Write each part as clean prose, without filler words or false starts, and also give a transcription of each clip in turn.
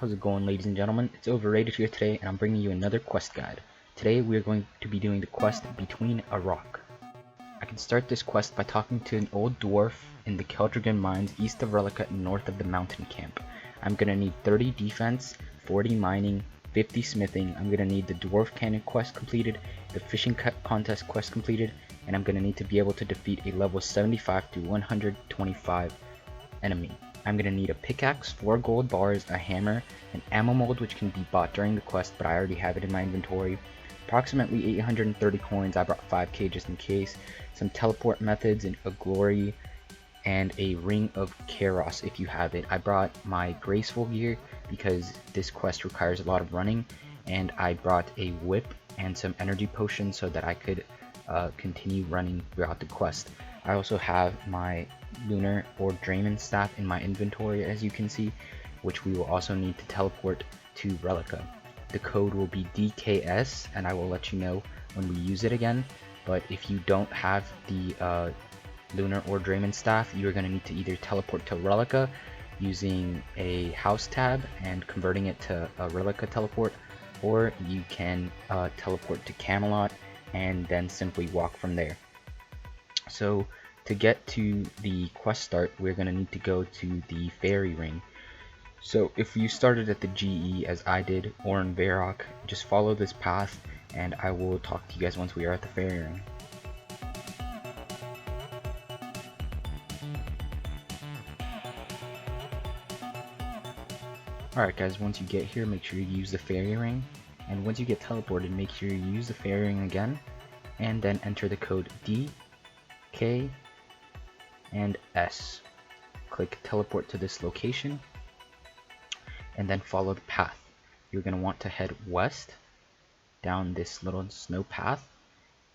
How's it going, ladies and gentlemen? It's Overrated here today, and I'm bringing you another quest guide. Today we are going to be doing the quest Betweem A Rock. I can start this quest by talking to an old dwarf in the Dramen mines east of Relica and north of the mountain camp. I'm gonna need 30 defense, 40 mining, 50 smithing. I'm gonna need the dwarf cannon quest completed, the fishing contest quest completed, and I'm gonna need to be able to defeat a level 75 to 125 enemy. I'm going to need a pickaxe, 4 gold bars, a hammer, an ammo mold which can be bought during the quest but I already have it in my inventory, approximately 830 coins, I brought 5k just in case, some teleport methods, and a glory, and a ring of Charos if you have it. I brought my graceful gear because this quest requires a lot of running, and I brought a whip and some energy potions so that I could continue running throughout the quest. I also have my Lunar or Dramen staff in my inventory, as you can see, which we will also need to teleport to Relica. The code will be DKS, and I will let you know when we use it again. But if you don't have the Lunar or Dramen staff, you are going to need to either teleport to Relica using a house tab and converting it to a Relica teleport, or you can teleport to Camelot and then simply walk from there. So to get to the quest start, we're going to need to go to the fairy ring. So if you started at the GE as I did, or in Varrock, just follow this path and I will talk to you guys once we are at the fairy ring. Alright guys, once you get here, make sure you use the fairy ring, and once you get teleported, make sure you use the fairy ring again, and then enter the code D, K, and S. Click teleport to this location and then follow the path. You're going to want to head west down this little snow path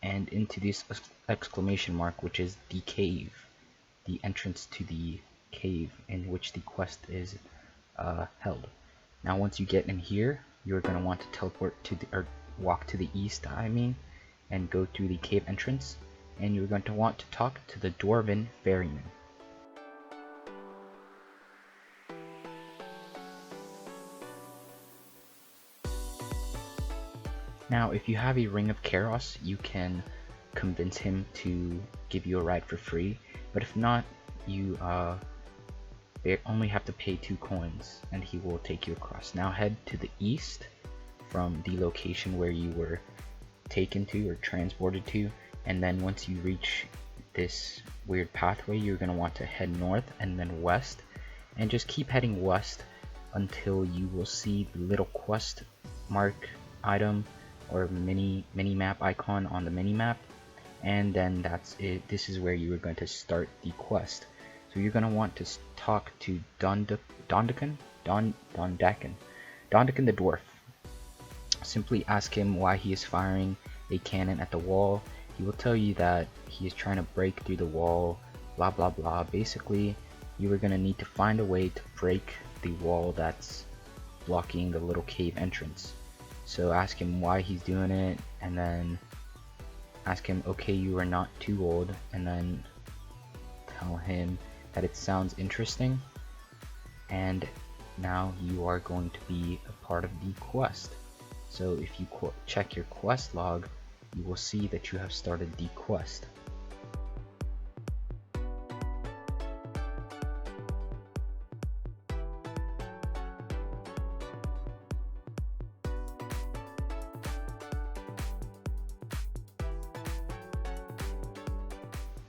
and into this exclamation mark, which is the cave, the entrance to the cave in which the quest is held. Now once you get in here, you're going to want to teleport to the, or walk to the east, and go through the cave entrance, and you're going to want to talk to the Dwarven ferryman. Now if you have a ring of Charos, you can convince him to give you a ride for free, but if not, you only have to pay 2 coins and he will take you across. Now head to the east from the location where you were taken to or transported to, and then once you reach this weird pathway, you're going to want to head north and then west, and just keep heading west until you will see the little quest mark item or mini map icon on the mini map, and then that's it. This is where you are going to start the quest. So you're going to want to talk to Dondakan the dwarf. Simply ask him why he is firing a cannon at the wall. He will tell you that he is trying to break through the wall, blah blah blah. Basically, you are going to need to find a way to break the wall that's blocking the little cave entrance. So ask him why he's doing it, and then ask him, okay, you are not too old, and then tell him that it sounds interesting, and now you are going to be a part of the quest. So if you check your quest log, you will see that you have started the quest.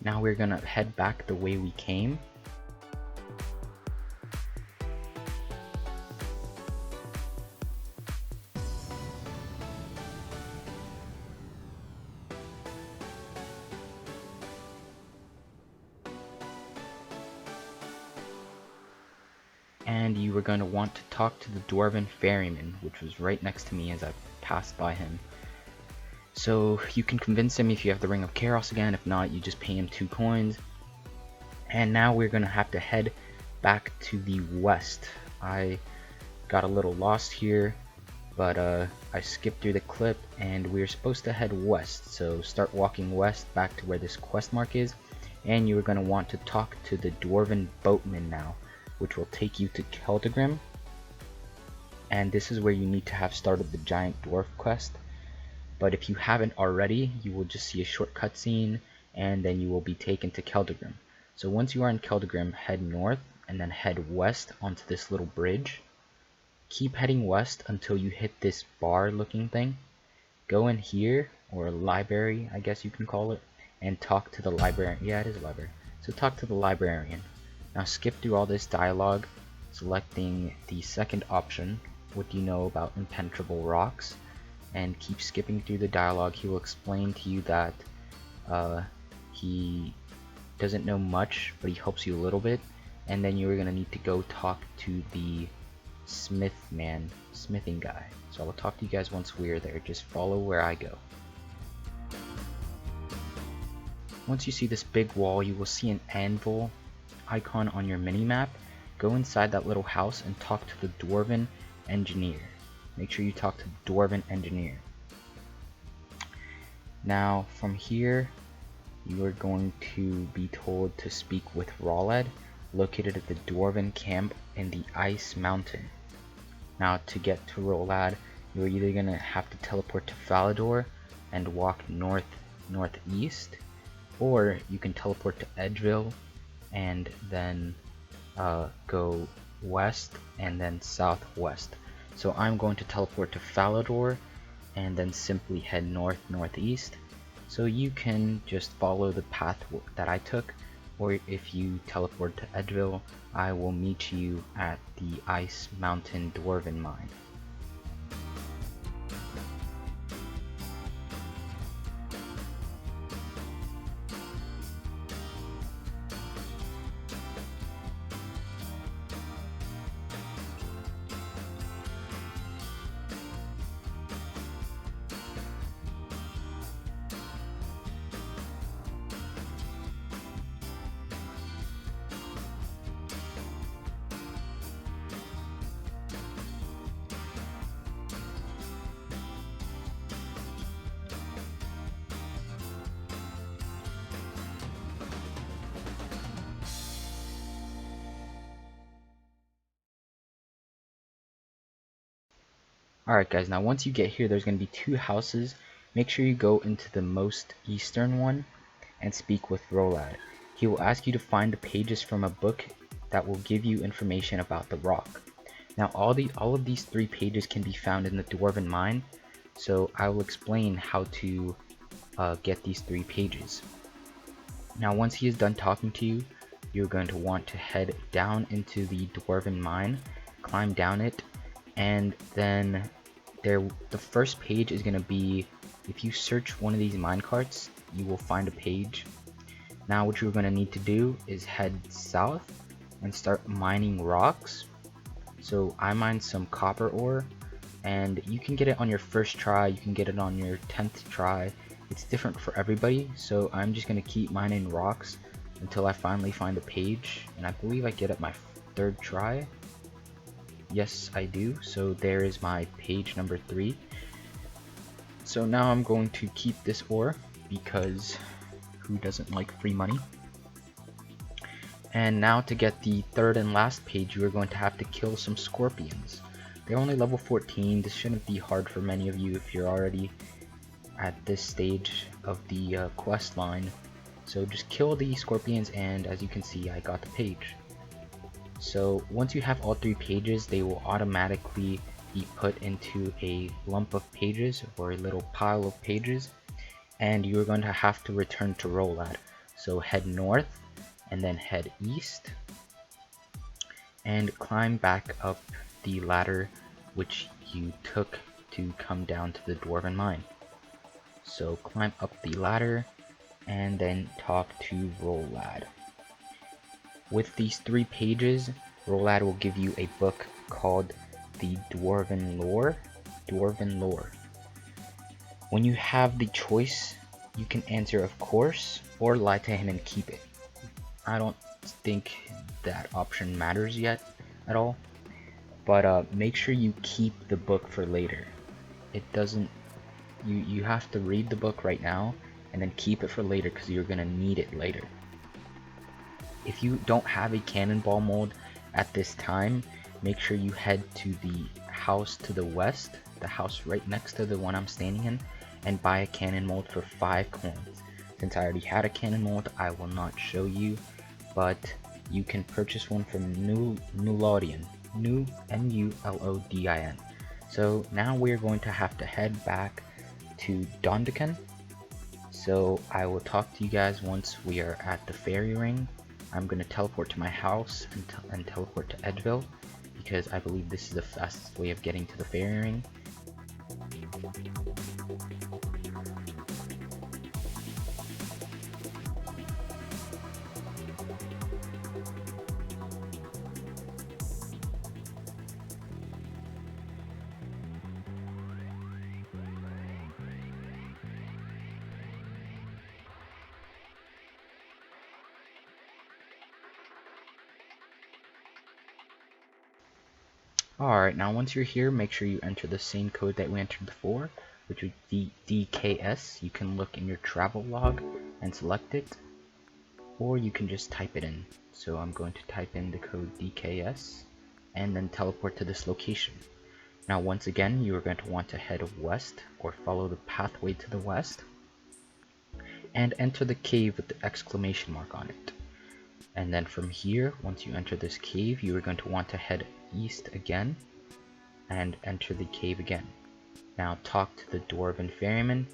Now we're gonna head back the way we came. And you were going to want to talk to the Dwarven ferryman, which was right next to me as I passed by him. So you can convince him if you have the Ring of Charos again. If not, you just pay him 2 coins. And now we're going to have to head back to the west. I got a little lost here, but I skipped through the clip and we're supposed to head west. So start walking west back to where this quest mark is, and you're going to want to talk to the Dwarven boatman now, which will take you to Keldagrim. and this is where you need to have started the giant dwarf quest. But if you haven't already, you will just see a short cutscene, and then you will be taken to Keldagrim. So once you are in Keldagrim, head north and then head west onto this little bridge. Keep heading west until you hit this bar looking thing. Go in here, or library I guess you can call it, and talk to the librarian. Yeah, it is a library. So talk to the librarian. Now skip through all this dialogue, selecting the second option, what do you know about impenetrable rocks, and keep skipping through the dialogue. He will explain to you that he doesn't know much, but he helps you a little bit, and then you're gonna need to go talk to the smithing guy. So I'll talk to you guys once we're there. Just follow where I go. Once you see this big wall, you will see an anvil icon on your mini-map. Go inside that little house and talk to the Dwarven engineer. Make sure you talk to the Dwarven engineer. Now from here, you are going to be told to speak with Rawlad, located at the Dwarven camp in the Ice Mountain. Now to get to Rawlad, you're either going to have to teleport to Falador and walk northeast, or you can teleport to Edgeville and then go west and then southwest. So I'm going to teleport to Falador and then simply head northeast. So you can just follow the path that I took, or if you teleport to Edgeville, I will meet you at the Ice Mountain Dwarven Mine. Alright guys, now once you get here, there's going to be two houses. Make sure you go into the most eastern one and speak with Rawlad. He will ask you to find the pages from a book that will give you information about the rock. Now all of these 3 pages can be found in the Dwarven Mine, so I will explain how to get these 3 pages. Now once he is done talking to you, you're going to want to head down into the Dwarven Mine, climb down it, and then the first page is going to be, if you search one of these minecarts, you will find a page. Now what you're going to need to do is head south and start mining rocks. So I mined some copper ore, and you can get it on your first try, you can get it on your 10th try. It's different for everybody, so I'm just going to keep mining rocks until I finally find a page, and I believe I get it my 3rd try. Yes, I do. So there is my page number 3. So now I'm going to keep this ore, because who doesn't like free money? And now to get the 3rd and last page, you are going to have to kill some scorpions. They're only level 14. This shouldn't be hard for many of you if you're already at this stage of the quest line. So just kill the scorpions, and as you can see, I got the page. So once you have all 3 pages, they will automatically be put into a lump of pages, or a little pile of pages, and you're going to have to return to Rawlad. So head north and then head east and climb back up the ladder which you took to come down to the Dwarven Mine. So climb up the ladder and then talk to Rawlad. With these 3 pages, Rawlad will give you a book called the Dwarven Lore. When you have the choice, you can answer of course, or lie to him and keep it. I don't think that option matters yet at all, but make sure you keep the book for later. It doesn't, you have to read the book right now and then keep it for later, because you're gonna need it later. If you don't have a cannonball mold at this time, make sure you head to the house to the west, the house right next to the one I'm standing in, and buy a cannon mold for 5 coins. Since I already had a cannon mold, I will not show you, but you can purchase one from Mulodin, Mulodin. So now we're going to have to head back to Dondakan. So I will talk to you guys once we are at the fairy ring. I'm going to teleport to my house and teleport to Edgeville, because I believe this is the fastest way of getting to the fairy ring. Alright, now once you're here, make sure you enter the same code that we entered before, which would be DKS. You can look in your travel log and select it, or you can just type it in. So I'm going to type in the code DKS and then teleport to this location. Now once again, you are going to want to head west or follow the pathway to the west and enter the cave with the exclamation mark on it. And then from here, once you enter this cave, you are going to want to head east again and enter the cave again. Now talk to the Dwarven ferryman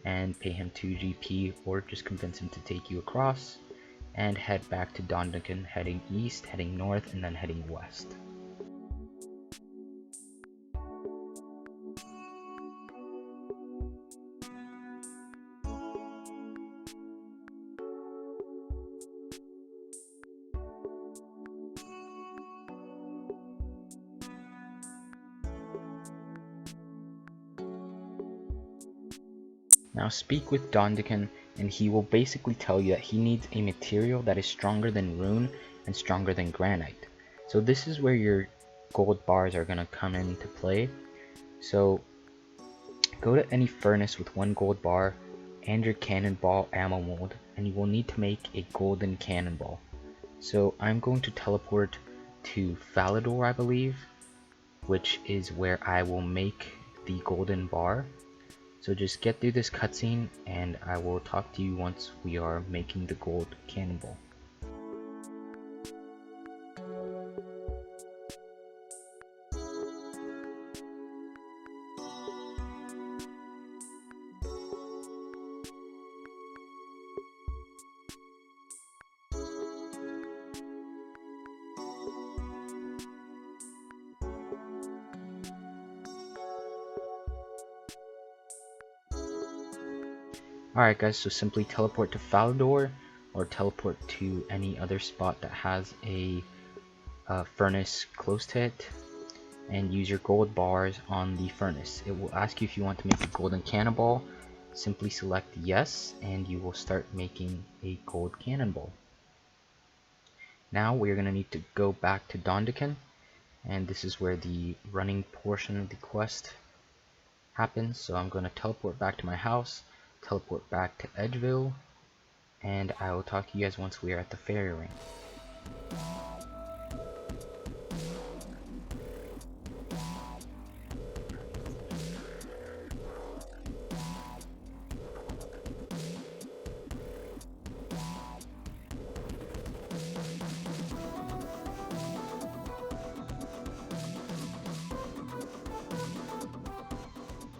and pay him 2 GP, or just convince him to take you across, and head back to Dondakan, heading east, heading north, and then heading west. Now speak with Dondakan, and he will basically tell you that he needs a material that is stronger than Rune and stronger than Granite. So this is where your gold bars are going to come into play. So go to any furnace with 1 gold bar and your cannonball ammo mold, and you will need to make a golden cannonball. So I'm going to teleport to Falador, I believe, which is where I will make the golden bar. So just get through this cutscene and I will talk to you once we are making the gold cannonball. Alright guys, so simply teleport to Falador or teleport to any other spot that has a furnace close to it, and use your gold bars on the furnace. It will ask you if you want to make a golden cannonball. Simply select yes and you will start making a gold cannonball. Now we're going to need to go back to Dondakan, and this is where the running portion of the quest happens. So I'm going to teleport back to my house, teleport back to Edgeville, and I will talk to you guys once we are at the fairy ring.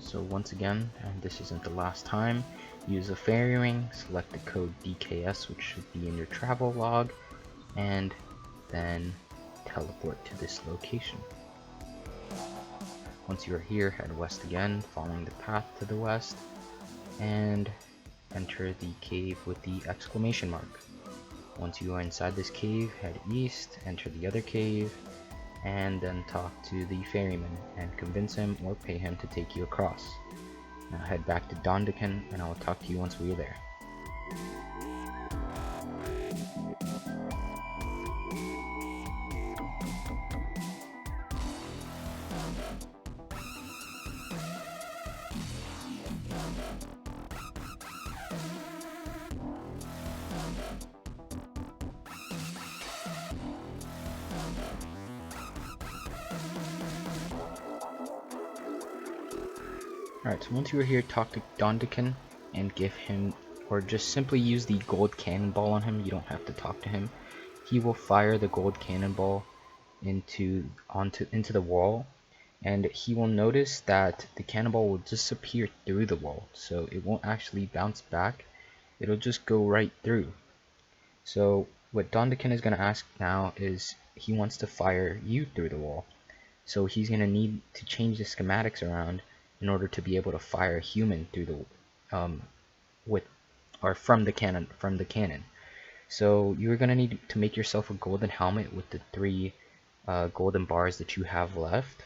So once again, and this isn't the last time, use the fairy ring, select the code DKS, which should be in your travel log, and then teleport to this location. Once you are here, head west again, following the path to the west, and enter the cave with the exclamation mark. Once you are inside this cave, head east, enter the other cave, and then talk to the ferryman and convince him or pay him to take you across. Now head back to Dondakan and I will talk to you once we are there. Alright, so once you are here, talk to Dondakan and give him, or just simply use the gold cannonball on him. You don't have to talk to him. He will fire the gold cannonball into the wall, and he will notice that the cannonball will disappear through the wall, so it won't actually bounce back. It'll just go right through. So what Dondakan is going to ask now is he wants to fire you through the wall. So he's going to need to change the schematics around in order to be able to fire a human through the with or from the cannon. So you're going to need to make yourself a golden helmet with the 3 golden bars that you have left.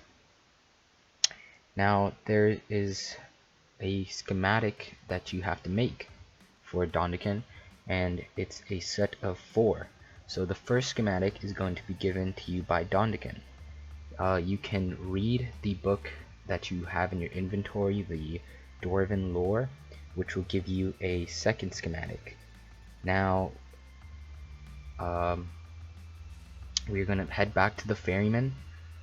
Now there is a schematic that you have to make for Dondakan, and it's a set of 4. So the first schematic is going to be given to you by Dondakan. You can read the book that you have in your inventory, the Dwarven lore, which will give you a second schematic. Now we're going to head back to the ferryman.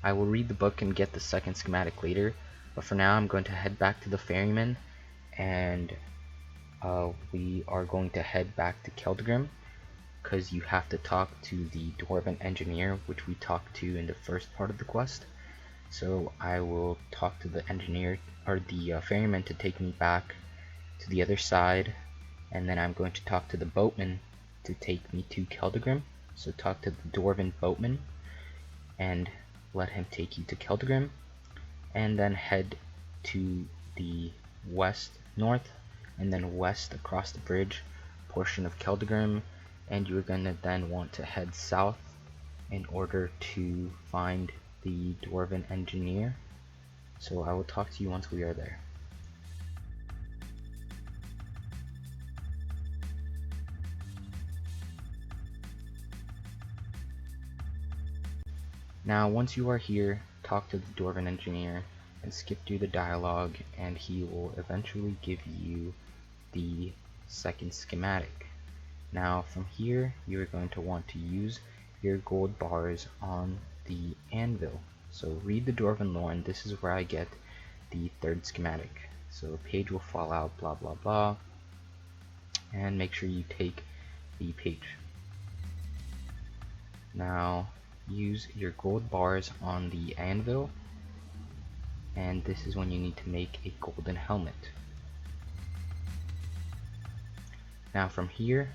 I will read the book and get the second schematic later, but for now I'm going to head back to the ferryman, and we are going to head back to Keldgrim, because you have to talk to the Dwarven engineer, which we talked to in the first part of the quest. So I will talk to the engineer, or the ferryman, to take me back to the other side, and then I'm going to talk to the boatman to take me to Keldgrim. So talk to the Dwarven boatman and let him take you to Keldgrim, and then head to the north and then west across the bridge portion of Keldgrim, and you're gonna then want to head south in order to find the Dwarven engineer. So I will talk to you once we are there. Now once you are here, talk to the Dwarven engineer and skip through the dialogue, and he will eventually give you the second schematic. Now from here you are going to want to use your gold bars on the anvil. So read the Dwarven lore, and this is where I get the third schematic. So a page will fall out, blah blah blah, and make sure you take the page. Now use your gold bars on the anvil, and this is when you need to make a golden helmet. Now from here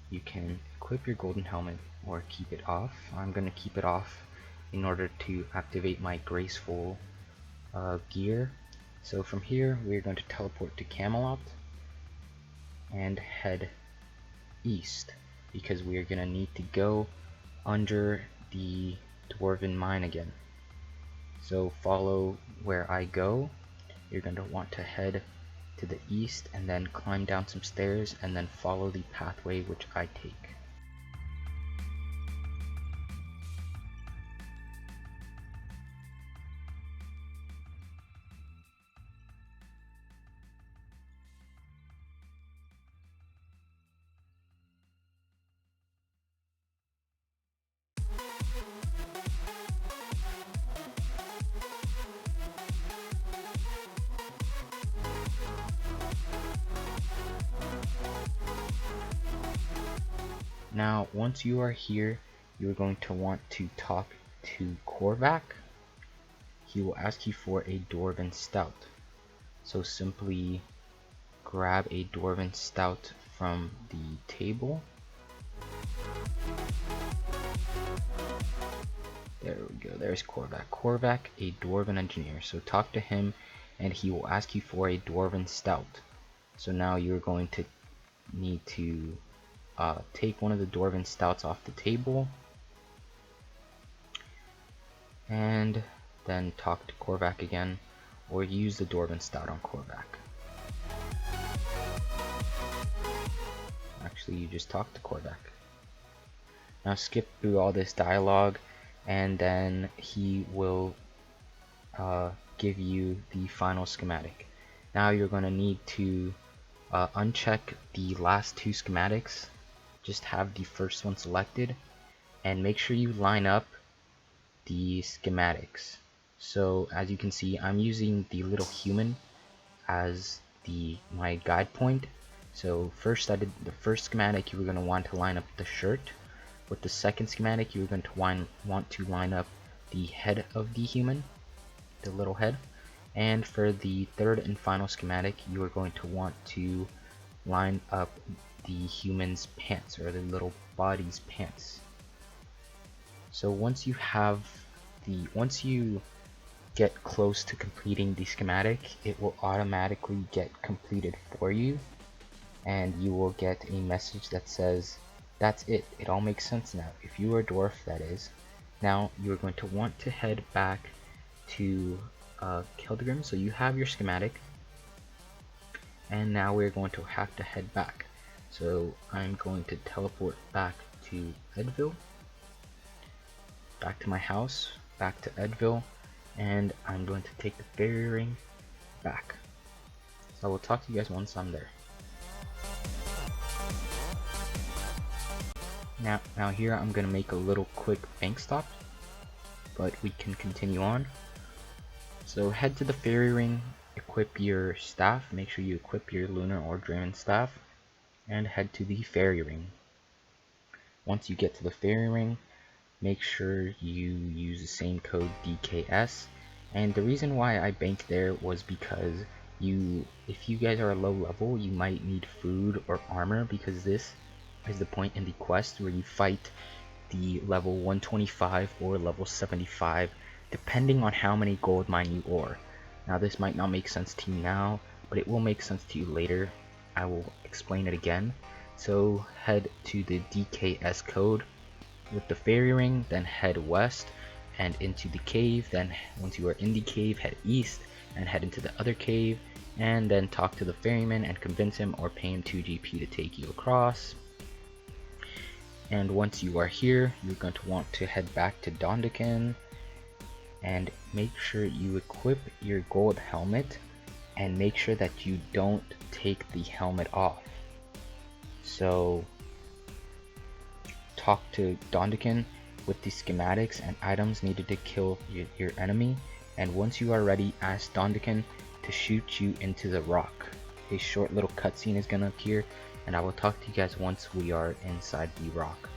you can equip your golden helmet or keep it off. I'm going to keep it off in order to activate my graceful gear. So from here we're going to teleport to Camelot and head east, because we are going to need to go under the Dwarven mine again. So follow where I go. You're going to want to head to the east and then climb down some stairs and then follow the pathway which I take. Now once you are here, you're going to want to talk to Korvac. He will ask you for a Dwarven stout. So simply grab a Dwarven stout from the table. There we go, there's Korvac. Korvac, a Dwarven engineer. So talk to him and he will ask you for a Dwarven stout. So now you're going to need to take one of the Dwarven stouts off the table and then talk to Korvac again, or use the Dwarven stout on Korvac. Actually, you just talk to Korvac. Now skip through all this dialogue, and then he will give you the final schematic. Now you're going to need to uncheck the last 2 schematics. Just have the first one selected and make sure you line up the schematics. So as you can see, I'm using the little human as my guide point. So first I did the first schematic, you were going to want to line up the shirt. With the second schematic, you were going to want to line up the head of the human, the little head. And for the third and final schematic, you are going to want to line up the human's pants, or the little body's pants. So once you get close to completing the schematic, it will automatically get completed for you, and you will get a message that says, that's it, it all makes sense now. If you are a dwarf, that is. Now you're going to want to head back to Keldrim. So you have your schematic, and now we're going to have to head back. So I'm going to teleport back to Edville, back to my house, back to Edville, and I'm going to take the fairy ring back. So I will talk to you guys once I'm there. Now here I'm going to make a little quick bank stop, but we can continue on. So head to the fairy ring, equip your staff, make sure you equip your Lunar or Dramen staff, and head to the fairy ring. Once you get to the fairy ring, make sure you use the same code DKS. And the reason why I banked there was because if you guys are low level, you might need food or armor, because this is the point in the quest where you fight the level 125 or level 75, depending on how many gold mine you ore. Now this might not make sense to you now, but it will make sense to you later. I will explain it again. So head to the DKS code with the fairy ring, then head west and into the cave. Then once you are in the cave, head east and head into the other cave, and then talk to the ferryman and convince him or pay him 2 GP to take you across. And once you are here, you're going to want to head back to Dondakan and make sure you equip your gold helmet, and make sure that you don't take the helmet off. So talk to Dondakan with the schematics and items needed to kill your enemy, and once you are ready, ask Dondakan to shoot you into the rock. A short little cutscene is going to appear, and I will talk to you guys once we are inside the rock.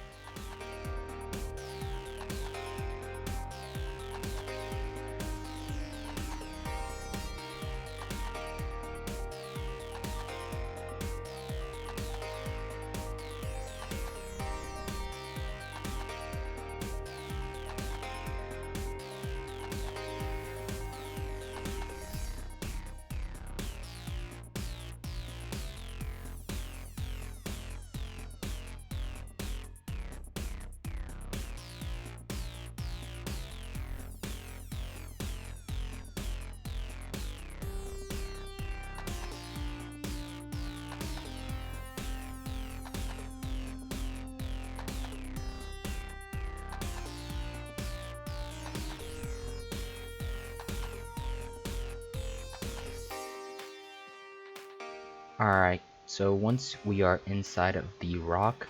Alright, so once we are inside of the rock,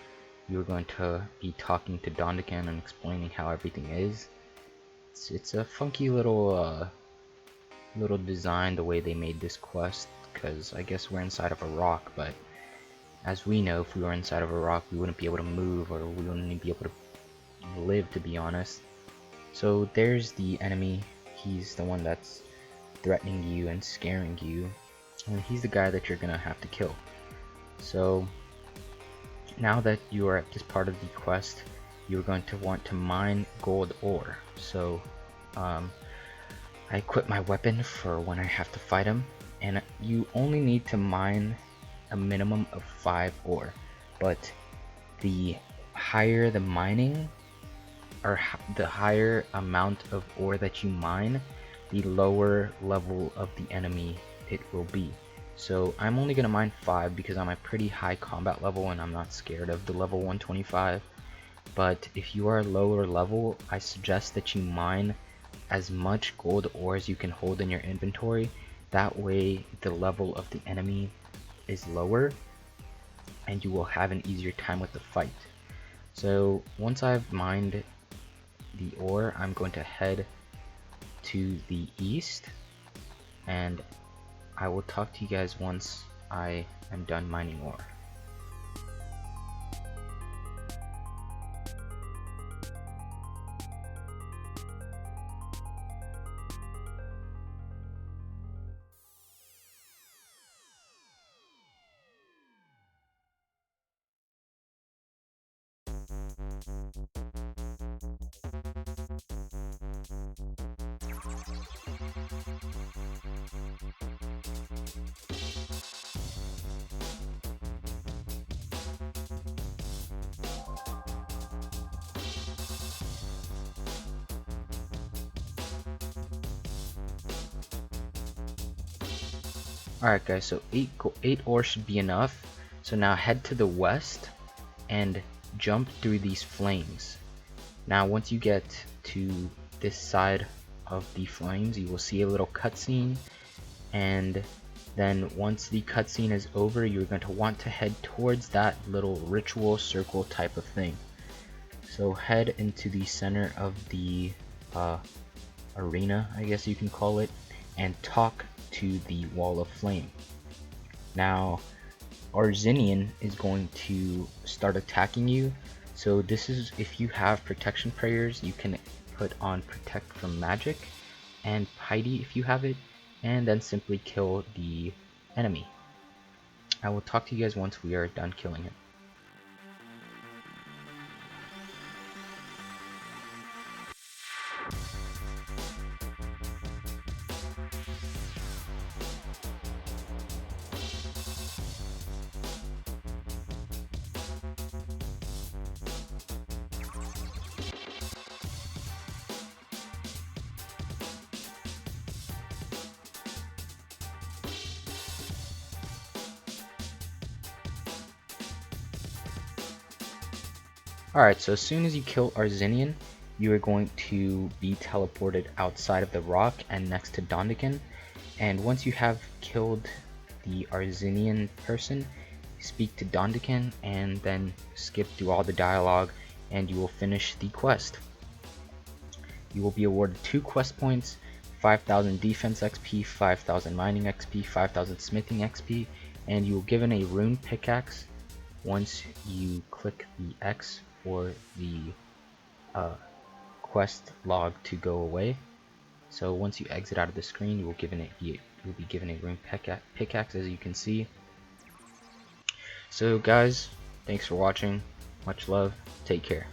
you're going to be talking to Dondakan and explaining how everything is. It's a funky little design, the way they made this quest, because I guess we're inside of a rock, but as we know, if we were inside of a rock, we wouldn't be able to move, or we wouldn't be able to live, to be honest. So there's the enemy. He's the one that's threatening you and scaring you, and he's the guy that you're gonna have to kill. So now that you are at this part of the quest, you're going to want to mine gold ore. So I equip my weapon for when I have to fight him, and you only need to mine a minimum of 5 ore, but the higher the mining, or the higher amount of ore that you mine, the lower level of the enemy it will be. So I'm only going to mine 5 because I'm a pretty high combat level and I'm not scared of the level 125. But if you are lower level, I suggest that you mine as much gold ore as you can hold in your inventory. That way the level of the enemy is lower and you will have an easier time with the fight. So once I've mined the ore, I'm going to head to the east, and I will talk to you guys once I am done mining ore. Alright guys, so 8 ore should be enough. So now head to the west and jump through these flames. Now once you get to this side of the flames, you will see a little cutscene, and then once the cutscene is over, you're going to want to head towards that little ritual circle type of thing. So head into the center of the arena, I guess you can call it, and talk to the wall of flame. Now Arzinian is going to start attacking you, so this is, if you have protection prayers, you can put on protect from magic and piety if you have it, and then simply kill the enemy. I will talk to you guys once we are done killing him. Alright, so as soon as you kill Arzinian, you are going to be teleported outside of the rock and next to Dondakan. And once you have killed the Arzinian person, speak to Dondakan and then skip through all the dialogue and you will finish the quest. You will be awarded 2 quest points, 5,000 defense XP, 5,000 mining XP, 5,000 smithing XP, and you will given a rune pickaxe once you click the X for the quest log to go away. So once you exit out of the screen, you will be given a rune pickaxe, as you can see. So guys, thanks for watching. Much love. Take care.